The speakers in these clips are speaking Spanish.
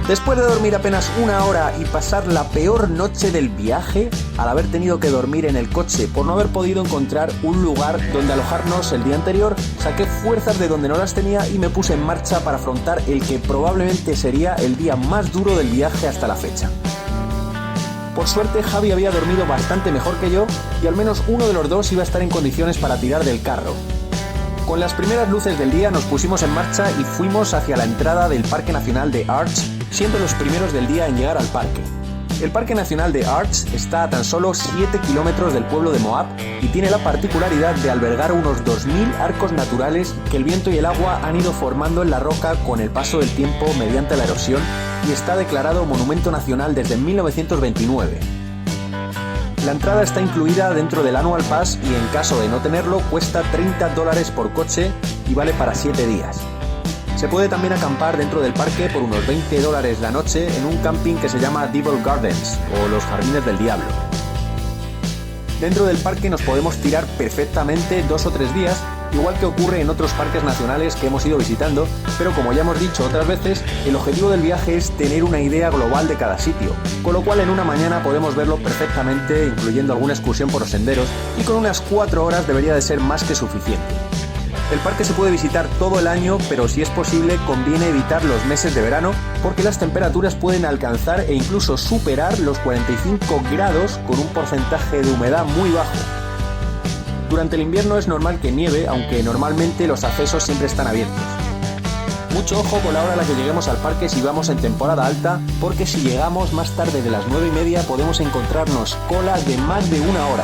Después de dormir apenas una hora y pasar la peor noche del viaje, al haber tenido que dormir en el coche por no haber podido encontrar un lugar donde alojarnos el día anterior, saqué fuerzas de donde no las tenía y me puse en marcha para afrontar el que probablemente sería el día más duro del viaje hasta la fecha. Por suerte, Javi había dormido bastante mejor que yo y al menos uno de los dos iba a estar en condiciones para tirar del carro. Con las primeras luces del día nos pusimos en marcha y fuimos hacia la entrada del Parque Nacional de Arches, siendo los primeros del día en llegar al parque. El Parque Nacional de Arches está a tan solo 7 kilómetros del pueblo de Moab y tiene la particularidad de albergar unos 2000 arcos naturales que el viento y el agua han ido formando en la roca con el paso del tiempo mediante la erosión, y está declarado Monumento Nacional desde 1929. La entrada está incluida dentro del Annual Pass y en caso de no tenerlo cuesta $30 por coche y vale para 7 días. Se puede también acampar dentro del parque por unos $20 la noche en un camping que se llama Devil Gardens o los Jardines del Diablo. Dentro del parque nos podemos tirar perfectamente 2 o 3 días, igual que ocurre en otros parques nacionales que hemos ido visitando, pero como ya hemos dicho otras veces, el objetivo del viaje es tener una idea global de cada sitio, con lo cual en una mañana podemos verlo perfectamente, incluyendo alguna excursión por los senderos, y con unas 4 horas debería de ser más que suficiente. El parque se puede visitar todo el año, pero si es posible conviene evitar los meses de verano porque las temperaturas pueden alcanzar e incluso superar los 45 grados con un porcentaje de humedad muy bajo. Durante el invierno es normal que nieve, aunque normalmente los accesos siempre están abiertos. Mucho ojo con la hora a la que lleguemos al parque si vamos en temporada alta, porque si llegamos más tarde de las 9:30 podemos encontrarnos colas de más de 1 hora.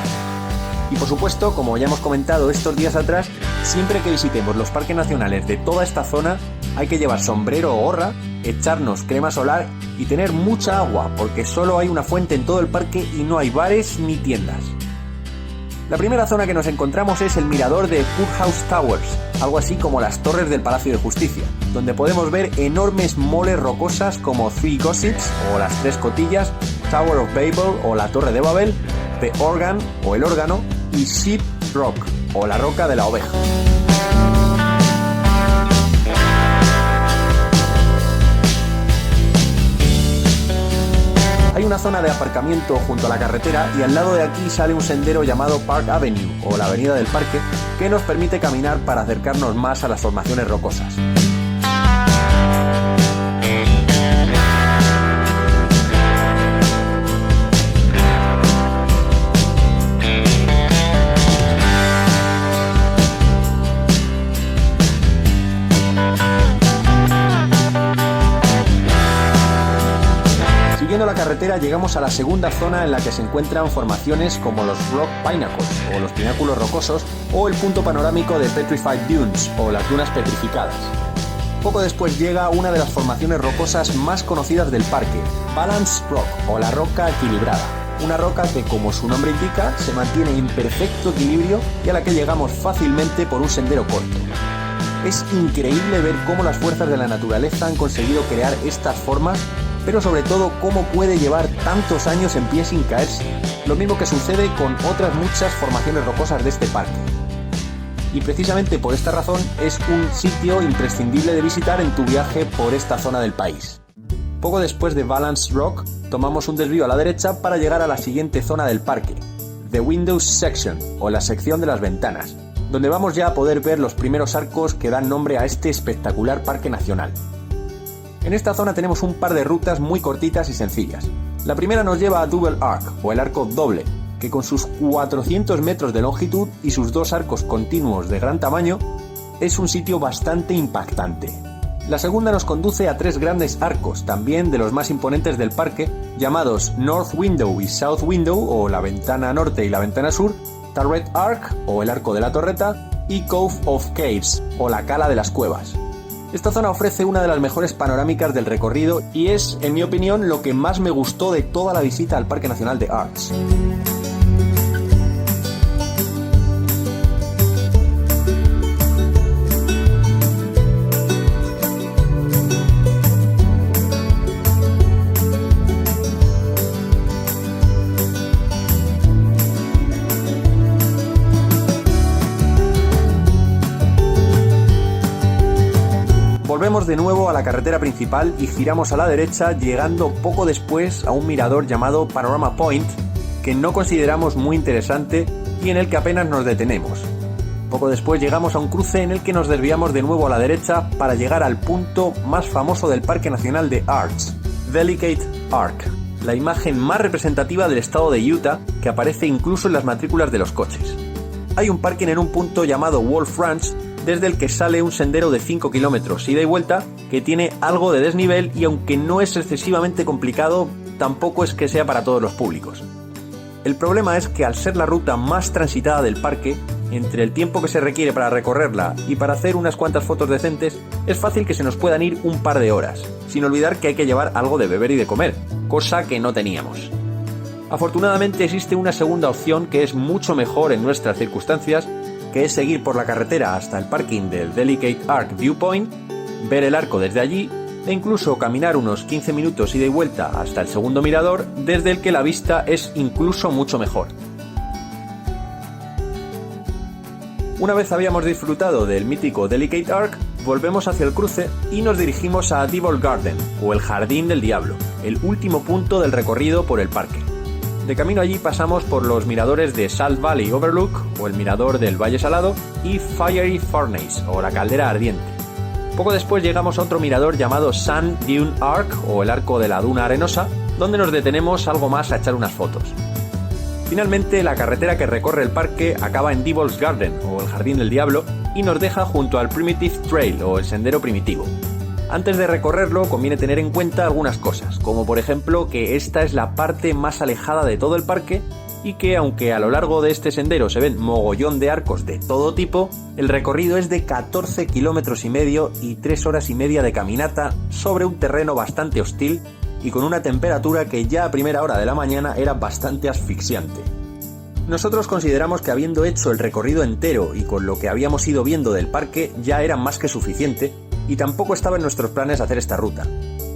Y por supuesto, como ya hemos comentado estos días atrás, siempre que visitemos los parques nacionales de toda esta zona hay que llevar sombrero o gorra, echarnos crema solar y tener mucha agua, porque solo hay una fuente en todo el parque y no hay bares ni tiendas. La primera zona que nos encontramos es el mirador de Courthouse Towers, algo así como las torres del Palacio de Justicia, donde podemos ver enormes moles rocosas como Three Gossips o las 3 Cotillas, Tower of Babel o la Torre de Babel, The Organ o el órgano y Sheep Rock o la roca de la oveja. Hay una zona de aparcamiento junto a la carretera y al lado de aquí sale un sendero llamado Park Avenue o la avenida del parque que nos permite caminar para acercarnos más a las formaciones rocosas. Siguiendo la carretera llegamos a la segunda zona en la que se encuentran formaciones como los Rock Pinnacles o los pináculos rocosos o el punto panorámico de Petrified Dunes o las dunas petrificadas. Poco después llega una de las formaciones rocosas más conocidas del parque, Balance Rock o la roca equilibrada. Una roca que, como su nombre indica, se mantiene en perfecto equilibrio y a la que llegamos fácilmente por un sendero corto. Es increíble ver cómo las fuerzas de la naturaleza han conseguido crear estas formas, pero sobre todo cómo puede llevar tantos años en pie sin caerse, lo mismo que sucede con otras muchas formaciones rocosas de este parque. Y precisamente por esta razón es un sitio imprescindible de visitar en tu viaje por esta zona del país. Poco después de Balance Rock, tomamos un desvío a la derecha para llegar a la siguiente zona del parque, The Windows Section, o la sección de las ventanas, donde vamos ya a poder ver los primeros arcos que dan nombre a este espectacular parque nacional. En esta zona tenemos un par de rutas muy cortitas y sencillas. La primera nos lleva a Double Arc, o el arco doble, que con sus 400 metros de longitud y sus 2 arcos continuos de gran tamaño, es un sitio bastante impactante. La segunda nos conduce a 3 grandes arcos, también de los más imponentes del parque, llamados North Window y South Window, o la ventana norte y la ventana sur, Turret Arc, o el arco de la torreta, y Cove of Caves, o la cala de las cuevas. Esta zona ofrece una de las mejores panorámicas del recorrido y es, en mi opinión, lo que más me gustó de toda la visita al Parque Nacional de Arches. Volvemos de nuevo a la carretera principal y giramos a la derecha, llegando poco después a un mirador llamado Panorama Point, que no consideramos muy interesante y en el que apenas nos detenemos. Poco después llegamos a un cruce en el que nos desviamos de nuevo a la derecha para llegar al punto más famoso del Parque Nacional de Arches, Delicate Arc, la imagen más representativa del estado de Utah que aparece incluso en las matrículas de los coches. Hay un parking en un punto llamado Wolf Ranch, desde el que sale un sendero de 5 kilómetros ida y vuelta que tiene algo de desnivel y aunque no es excesivamente complicado, tampoco es que sea para todos los públicos. El problema es que al ser la ruta más transitada del parque, entre el tiempo que se requiere para recorrerla y para hacer unas cuantas fotos decentes, es fácil que se nos puedan ir un par de horas, sin olvidar que hay que llevar algo de beber y de comer, cosa que no teníamos. Afortunadamente existe una segunda opción que es mucho mejor en nuestras circunstancias, que es seguir por la carretera hasta el parking del Delicate Arc Viewpoint, ver el arco desde allí e incluso caminar unos 15 minutos ida y vuelta hasta el segundo mirador, desde el que la vista es incluso mucho mejor. Una vez habíamos disfrutado del mítico Delicate Arc, volvemos hacia el cruce y nos dirigimos a Devil Garden, o el Jardín del Diablo, el último punto del recorrido por el parque. De camino allí pasamos por los miradores de Salt Valley Overlook, o el mirador del Valle Salado, y Fiery Furnace, o la caldera ardiente. Poco después llegamos a otro mirador llamado Sand Dune Arc, o el arco de la duna arenosa, donde nos detenemos algo más a echar unas fotos. Finalmente, la carretera que recorre el parque acaba en Devil's Garden, o el Jardín del Diablo, y nos deja junto al Primitive Trail, o el sendero primitivo. Antes de recorrerlo conviene tener en cuenta algunas cosas, como por ejemplo que esta es la parte más alejada de todo el parque y que aunque a lo largo de este sendero se ven mogollón de arcos de todo tipo, el recorrido es de 14 kilómetros y medio y 3 horas y media de caminata sobre un terreno bastante hostil y con una temperatura que ya a primera hora de la mañana era bastante asfixiante. Nosotros consideramos que habiendo hecho el recorrido entero y con lo que habíamos ido viendo del parque ya era más que suficiente y tampoco estaba en nuestros planes hacer esta ruta.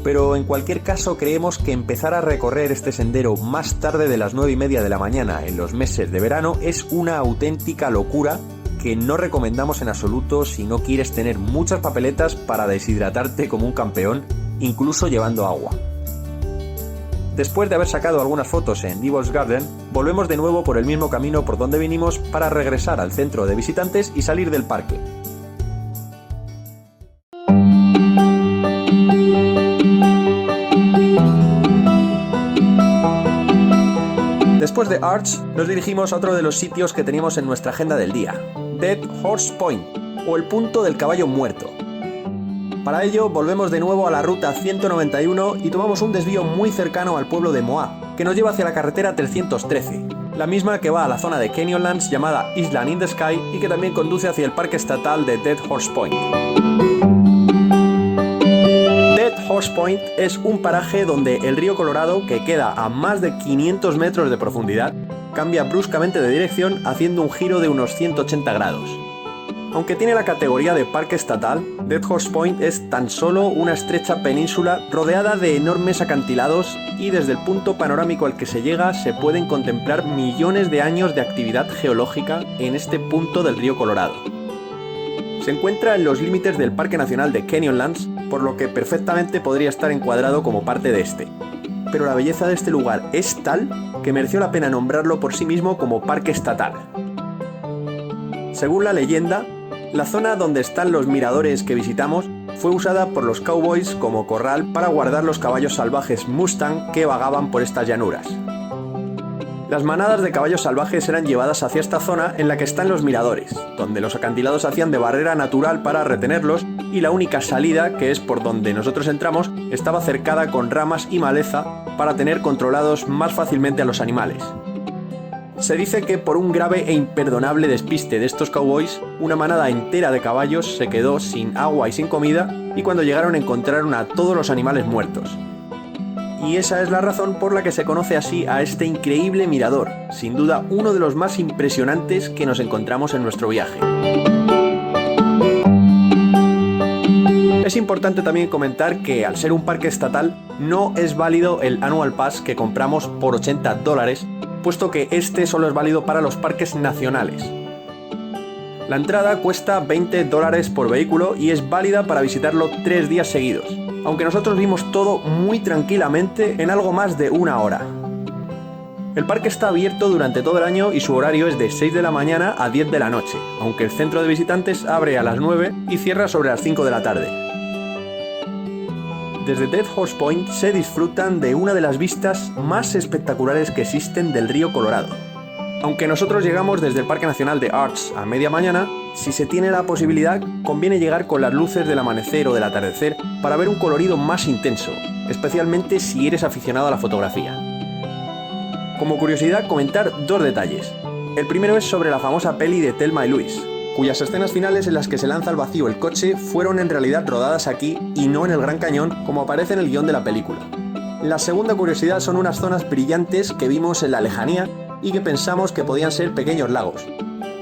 Pero en cualquier caso creemos que empezar a recorrer este sendero más tarde de las 9:30 de la mañana en los meses de verano es una auténtica locura que no recomendamos en absoluto si no quieres tener muchas papeletas para deshidratarte como un campeón, incluso llevando agua. Después de haber sacado algunas fotos en Devil's Garden, volvemos de nuevo por el mismo camino por donde vinimos para regresar al centro de visitantes y salir del parque. Después de Arch, nos dirigimos a otro de los sitios que teníamos en nuestra agenda del día, Dead Horse Point, o el punto del caballo muerto. Para ello, volvemos de nuevo a la ruta 191 y tomamos un desvío muy cercano al pueblo de Moab, que nos lleva hacia la carretera 313, la misma que va a la zona de Canyonlands llamada Island in the Sky y que también conduce hacia el parque estatal de Dead Horse Point. Dead Horse Point es un paraje donde el río Colorado, que queda a más de 500 metros de profundidad, cambia bruscamente de dirección haciendo un giro de unos 180 grados. Aunque tiene la categoría de parque estatal, Dead Horse Point es tan solo una estrecha península rodeada de enormes acantilados y desde el punto panorámico al que se llega se pueden contemplar millones de años de actividad geológica en este punto del río Colorado. Se encuentra en los límites del Parque Nacional de Canyonlands, por lo que perfectamente podría estar encuadrado como parte de este. Pero la belleza de este lugar es tal que mereció la pena nombrarlo por sí mismo como parque estatal. Según la leyenda, la zona donde están los miradores que visitamos fue usada por los cowboys como corral para guardar los caballos salvajes Mustang que vagaban por estas llanuras. Las manadas de caballos salvajes eran llevadas hacia esta zona en la que están los miradores, donde los acantilados hacían de barrera natural para retenerlos y la única salida, que es por donde nosotros entramos, estaba cercada con ramas y maleza para tener controlados más fácilmente a los animales. Se dice que por un grave e imperdonable despiste de estos cowboys, una manada entera de caballos se quedó sin agua y sin comida y cuando llegaron encontraron a todos los animales muertos. Y esa es la razón por la que se conoce así a este increíble mirador, sin duda uno de los más impresionantes que nos encontramos en nuestro viaje. Es importante también comentar que al ser un parque estatal no es válido el Annual Pass que compramos por $80, puesto que este solo es válido para los parques nacionales. La entrada cuesta $20 por vehículo y es válida para visitarlo 3 días seguidos, aunque nosotros vimos todo muy tranquilamente en algo más de 1 hora. El parque está abierto durante todo el año y su horario es de 6 de la mañana a 10 de la noche, aunque el centro de visitantes abre a las 9 y cierra sobre las 5 de la tarde. Desde Dead Horse Point se disfrutan de una de las vistas más espectaculares que existen del río Colorado. Aunque nosotros llegamos desde el Parque Nacional de Arch a media mañana, si se tiene la posibilidad, conviene llegar con las luces del amanecer o del atardecer para ver un colorido más intenso, especialmente si eres aficionado a la fotografía. Como curiosidad, comentar 2 detalles. El primero es sobre la famosa peli de Thelma y Louise, cuyas escenas finales en las que se lanza al vacío el coche fueron en realidad rodadas aquí y no en el Gran Cañón como aparece en el guión de la película. La segunda curiosidad son unas zonas brillantes que vimos en la lejanía y que pensamos que podían ser pequeños lagos.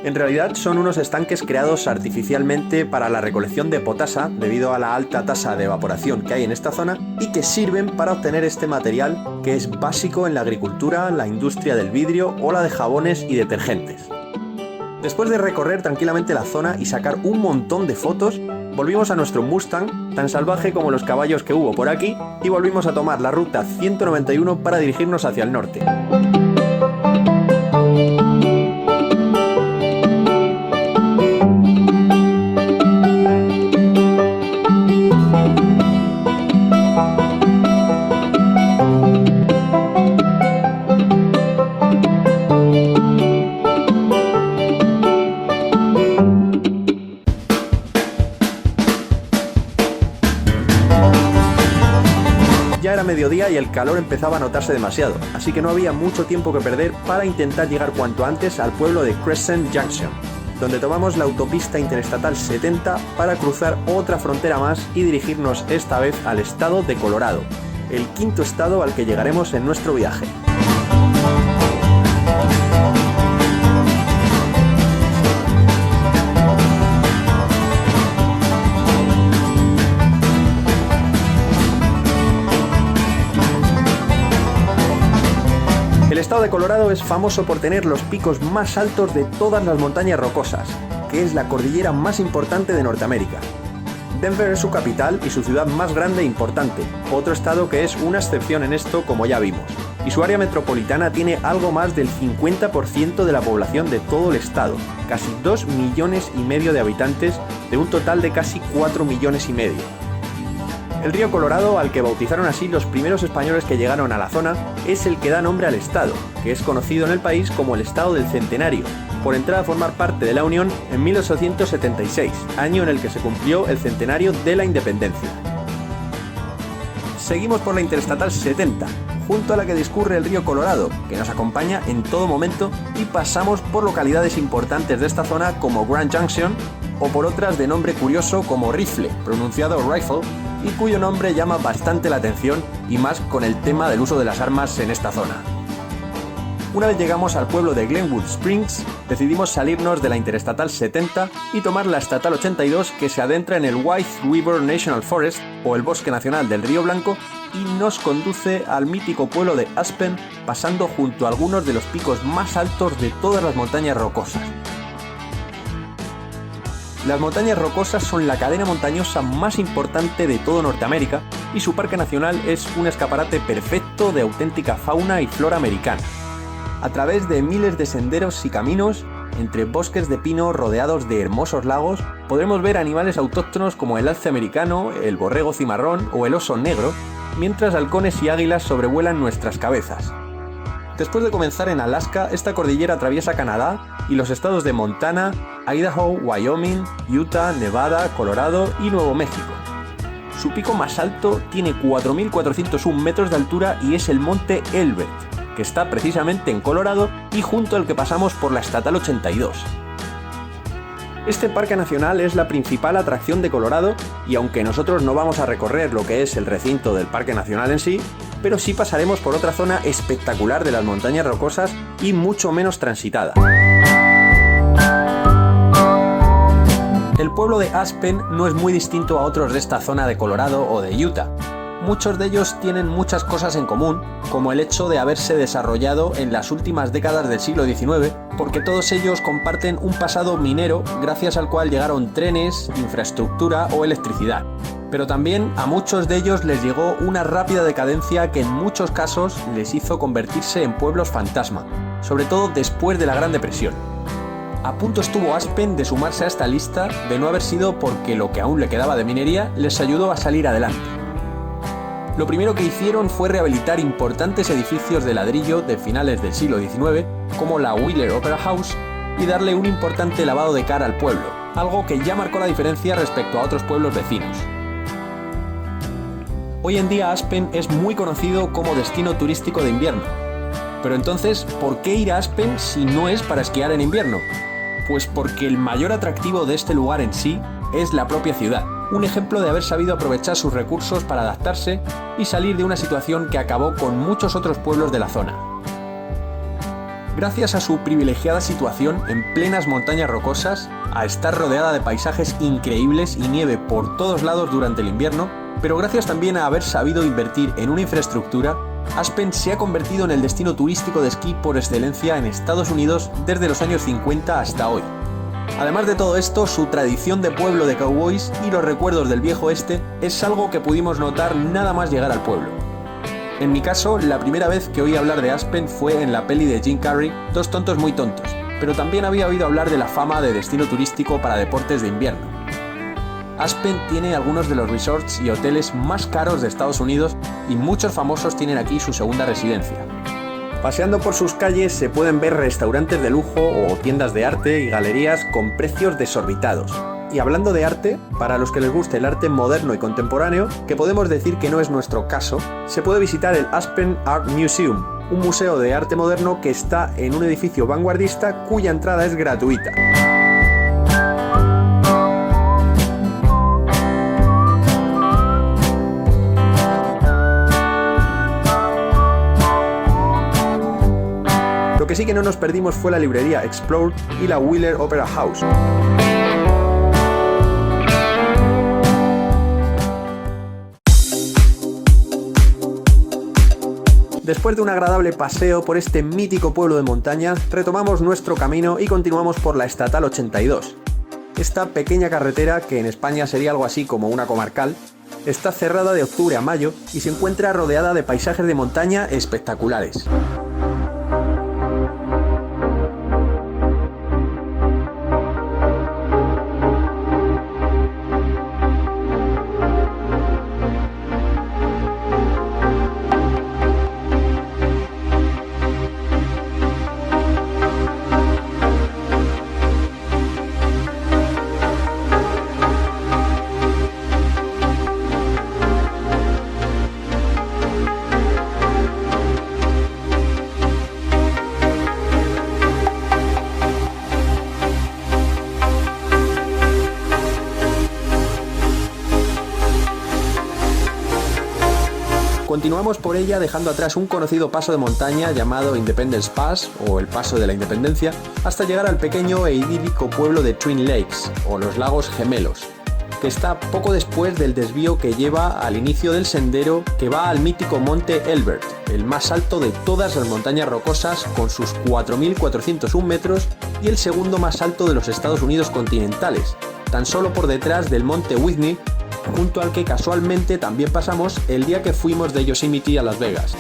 En realidad son unos estanques creados artificialmente para la recolección de potasa debido a la alta tasa de evaporación que hay en esta zona y que sirven para obtener este material que es básico en la agricultura, la industria del vidrio o la de jabones y detergentes. Después de recorrer tranquilamente la zona y sacar un montón de fotos, volvimos a nuestro Mustang, tan salvaje como los caballos que hubo por aquí, y volvimos a tomar la ruta 191 para dirigirnos hacia el norte. Ya era mediodía y el calor empezaba a notarse demasiado, así que no había mucho tiempo que perder para intentar llegar cuanto antes al pueblo de Crescent Junction, donde tomamos la autopista interestatal 70 para cruzar otra frontera más y dirigirnos esta vez al estado de Colorado, el 5.º estado al que llegaremos en nuestro viaje. El estado de Colorado es famoso por tener los picos más altos de todas las montañas rocosas, que es la cordillera más importante de Norteamérica. Denver es su capital y su ciudad más grande e importante, otro estado que es una excepción en esto como ya vimos, y su área metropolitana tiene algo más del 50% de la población de todo el estado, casi 2,5 millones de habitantes de un total de casi 4,5 millones. El río Colorado, al que bautizaron así los primeros españoles que llegaron a la zona, es el que da nombre al estado, que es conocido en el país como el Estado del Centenario, por entrar a formar parte de la Unión en 1876, año en el que se cumplió el centenario de la independencia. Seguimos por la Interestatal 70, junto a la que discurre el río Colorado, que nos acompaña en todo momento, y pasamos por localidades importantes de esta zona como Grand Junction, o por otras de nombre curioso como Rifle, pronunciado Rifle, y cuyo nombre llama bastante la atención, y más con el tema del uso de las armas en esta zona. Una vez llegamos al pueblo de Glenwood Springs, decidimos salirnos de la Interestatal 70 y tomar la Estatal 82 que se adentra en el White River National Forest, o el Bosque Nacional del Río Blanco, y nos conduce al mítico pueblo de Aspen, pasando junto a algunos de los picos más altos de todas las montañas rocosas. Las montañas rocosas son la cadena montañosa más importante de todo Norteamérica y su parque nacional es un escaparate perfecto de auténtica fauna y flora americana. A través de miles de senderos y caminos, entre bosques de pino rodeados de hermosos lagos, podremos ver animales autóctonos como el alce americano, el borrego cimarrón o el oso negro, mientras halcones y águilas sobrevuelan nuestras cabezas. Después de comenzar en Alaska, esta cordillera atraviesa Canadá y los estados de Montana, Idaho, Wyoming, Utah, Nevada, Colorado y Nuevo México. Su pico más alto tiene 4.401 metros de altura y es el monte Elbert, que está precisamente en Colorado y junto al que pasamos por la Estatal 82. Este parque nacional es la principal atracción de Colorado y aunque nosotros no vamos a recorrer lo que es el recinto del parque nacional en sí, pero sí pasaremos por otra zona espectacular de las montañas rocosas y mucho menos transitada. El pueblo de Aspen no es muy distinto a otros de esta zona de Colorado o de Utah. Muchos de ellos tienen muchas cosas en común, como el hecho de haberse desarrollado en las últimas décadas del siglo XIX, porque todos ellos comparten un pasado minero gracias al cual llegaron trenes, infraestructura o electricidad. Pero también a muchos de ellos les llegó una rápida decadencia que en muchos casos les hizo convertirse en pueblos fantasma, sobre todo después de la Gran Depresión. A punto estuvo Aspen de sumarse a esta lista de no haber sido porque lo que aún le quedaba de minería les ayudó a salir adelante. Lo primero que hicieron fue rehabilitar importantes edificios de ladrillo de finales del siglo XIX, como la Wheeler Opera House, y darle un importante lavado de cara al pueblo, algo que ya marcó la diferencia respecto a otros pueblos vecinos. Hoy en día Aspen es muy conocido como destino turístico de invierno. Pero entonces, ¿por qué ir a Aspen si no es para esquiar en invierno? Pues porque el mayor atractivo de este lugar en sí es la propia ciudad, un ejemplo de haber sabido aprovechar sus recursos para adaptarse y salir de una situación que acabó con muchos otros pueblos de la zona. Gracias a su privilegiada situación en plenas montañas rocosas, a estar rodeada de paisajes increíbles y nieve por todos lados durante el invierno, pero gracias también a haber sabido invertir en una infraestructura, Aspen se ha convertido en el destino turístico de esquí por excelencia en Estados Unidos desde los años 50 hasta hoy. Además de todo esto, su tradición de pueblo de cowboys y los recuerdos del viejo oeste es algo que pudimos notar nada más llegar al pueblo. En mi caso, la primera vez que oí hablar de Aspen fue en la peli de Jim Carrey, Dos tontos muy tontos, pero también había oído hablar de la fama de destino turístico para deportes de invierno. Aspen tiene algunos de los resorts y hoteles más caros de Estados Unidos y muchos famosos tienen aquí su segunda residencia. Paseando por sus calles se pueden ver restaurantes de lujo o tiendas de arte y galerías con precios desorbitados. Y hablando de arte, para los que les guste el arte moderno y contemporáneo, que podemos decir que no es nuestro caso, se puede visitar el Aspen Art Museum, un museo de arte moderno que está en un edificio vanguardista cuya entrada es gratuita. Lo que sí que no nos perdimos fue la librería Explore y la Wheeler Opera House. Después de un agradable paseo por este mítico pueblo de montaña, retomamos nuestro camino y continuamos por la Estatal 82. Esta pequeña carretera, que en España sería algo así como una comarcal, está cerrada de octubre a mayo y se encuentra rodeada de paisajes de montaña espectaculares. Continuamos por ella dejando atrás un conocido paso de montaña llamado Independence Pass o el Paso de la Independencia hasta llegar al pequeño e idílico pueblo de Twin Lakes o los Lagos Gemelos, que está poco después del desvío que lleva al inicio del sendero que va al mítico monte Elbert, el más alto de todas las montañas rocosas con sus 4.401 metros y el segundo más alto de los Estados Unidos continentales, tan solo por detrás del monte Whitney, junto al que casualmente también pasamos el día que fuimos de Yosemite a Las Vegas.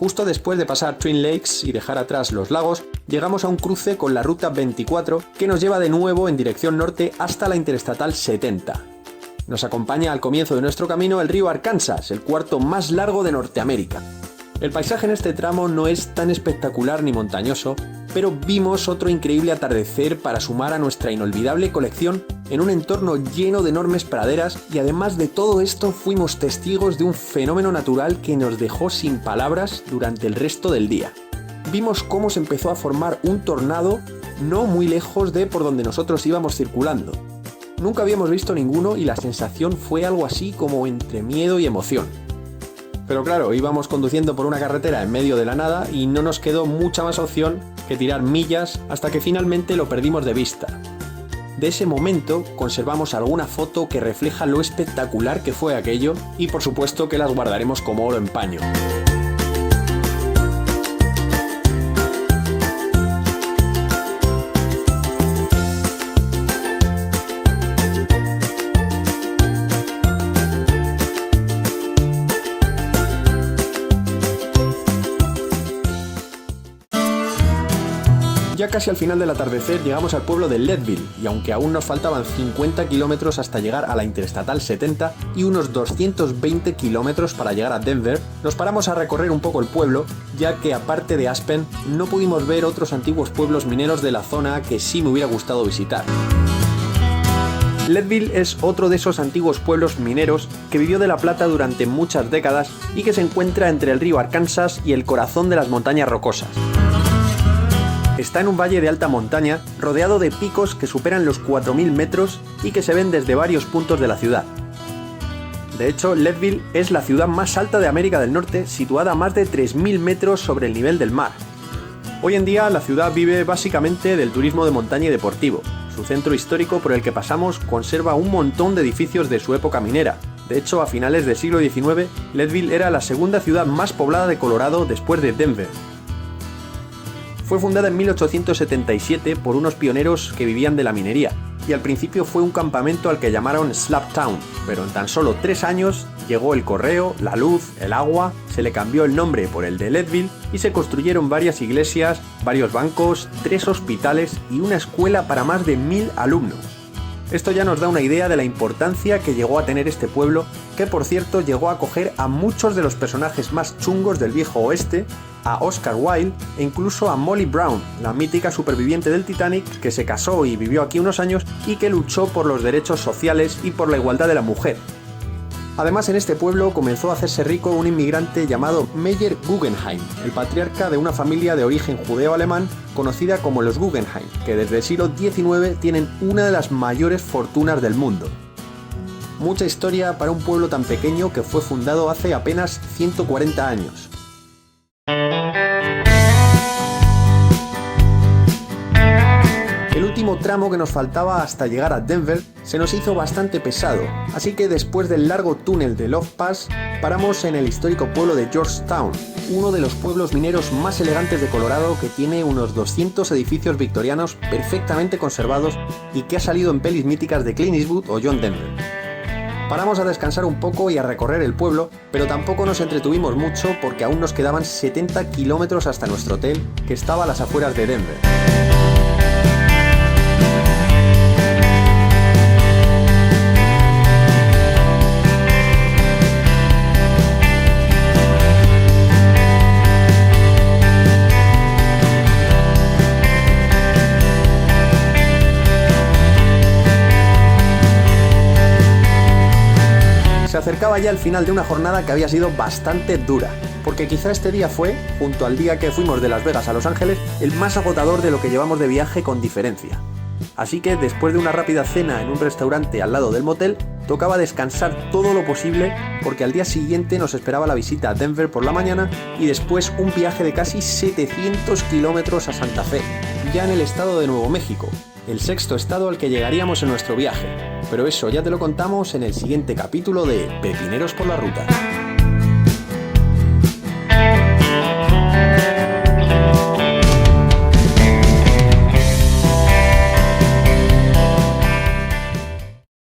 Justo después de pasar Twin Lakes y dejar atrás los lagos, llegamos a un cruce con la ruta 24 que nos lleva de nuevo en dirección norte hasta la Interestatal 70. Nos acompaña al comienzo de nuestro camino el río Arkansas, el cuarto más largo de Norteamérica. El paisaje en este tramo no es tan espectacular ni montañoso, pero vimos otro increíble atardecer para sumar a nuestra inolvidable colección en un entorno lleno de enormes praderas, y además de todo esto fuimos testigos de un fenómeno natural que nos dejó sin palabras durante el resto del día. Vimos cómo se empezó a formar un tornado no muy lejos de por donde nosotros íbamos circulando. Nunca habíamos visto ninguno y la sensación fue algo así como entre miedo y emoción. Pero claro, íbamos conduciendo por una carretera en medio de la nada y no nos quedó mucha más opción que tirar millas hasta que finalmente lo perdimos de vista. De ese momento conservamos alguna foto que refleja lo espectacular que fue aquello, y por supuesto que las guardaremos como oro en paño. Ya casi al final del atardecer llegamos al pueblo de Leadville, y aunque aún nos faltaban 50 kilómetros hasta llegar a la Interestatal 70 y unos 220 kilómetros para llegar a Denver, nos paramos a recorrer un poco el pueblo, ya que aparte de Aspen no pudimos ver otros antiguos pueblos mineros de la zona que sí me hubiera gustado visitar. Leadville es otro de esos antiguos pueblos mineros que vivió de la plata durante muchas décadas y que se encuentra entre el río Arkansas y el corazón de las montañas rocosas. Está en un valle de alta montaña, rodeado de picos que superan los 4.000 metros y que se ven desde varios puntos de la ciudad. De hecho, Leadville es la ciudad más alta de América del Norte, situada a más de 3.000 metros sobre el nivel del mar. Hoy en día la ciudad vive básicamente del turismo de montaña y deportivo. Su centro histórico por el que pasamos conserva un montón de edificios de su época minera. De hecho, a finales del siglo XIX, Leadville era la segunda ciudad más poblada de Colorado después de Denver. Fue fundada en 1877 por unos pioneros que vivían de la minería, y al principio fue un campamento al que llamaron Slab Town, pero en tan solo 3 años llegó el correo, la luz, el agua, se le cambió el nombre por el de Leadville y se construyeron varias iglesias, varios bancos, 3 hospitales y una escuela para más de 1.000 alumnos. Esto ya nos da una idea de la importancia que llegó a tener este pueblo, que por cierto llegó a acoger a muchos de los personajes más chungos del viejo oeste, a Oscar Wilde e incluso a Molly Brown, la mítica superviviente del Titanic que se casó y vivió aquí unos años y que luchó por los derechos sociales y por la igualdad de la mujer. Además, en este pueblo comenzó a hacerse rico un inmigrante llamado Meyer Guggenheim, el patriarca de una familia de origen judeo-alemán conocida como los Guggenheim, que desde el siglo XIX tienen una de las mayores fortunas del mundo. Mucha historia para un pueblo tan pequeño que fue fundado hace apenas 140 años. El último tramo que nos faltaba hasta llegar a Denver se nos hizo bastante pesado, así que después del largo túnel de Love Pass, paramos en el histórico pueblo de Georgetown, uno de los pueblos mineros más elegantes de Colorado, que tiene unos 200 edificios victorianos perfectamente conservados y que ha salido en pelis míticas de Clint Eastwood o John Denver. Paramos a descansar un poco y a recorrer el pueblo, pero tampoco nos entretuvimos mucho porque aún nos quedaban 70 kilómetros hasta nuestro hotel, que estaba a las afueras de Denver. Se acercaba ya el final de una jornada que había sido bastante dura, porque quizá este día fue, junto al día que fuimos de Las Vegas a Los Ángeles, el más agotador de lo que llevamos de viaje con diferencia. Así que después de una rápida cena en un restaurante al lado del motel, tocaba descansar todo lo posible, porque al día siguiente nos esperaba la visita a Denver por la mañana y después un viaje de casi 700 kilómetros a Santa Fe, ya en el estado de Nuevo México, el sexto estado al que llegaríamos en nuestro viaje. Pero eso ya te lo contamos en el siguiente capítulo de Pepineros por la Ruta.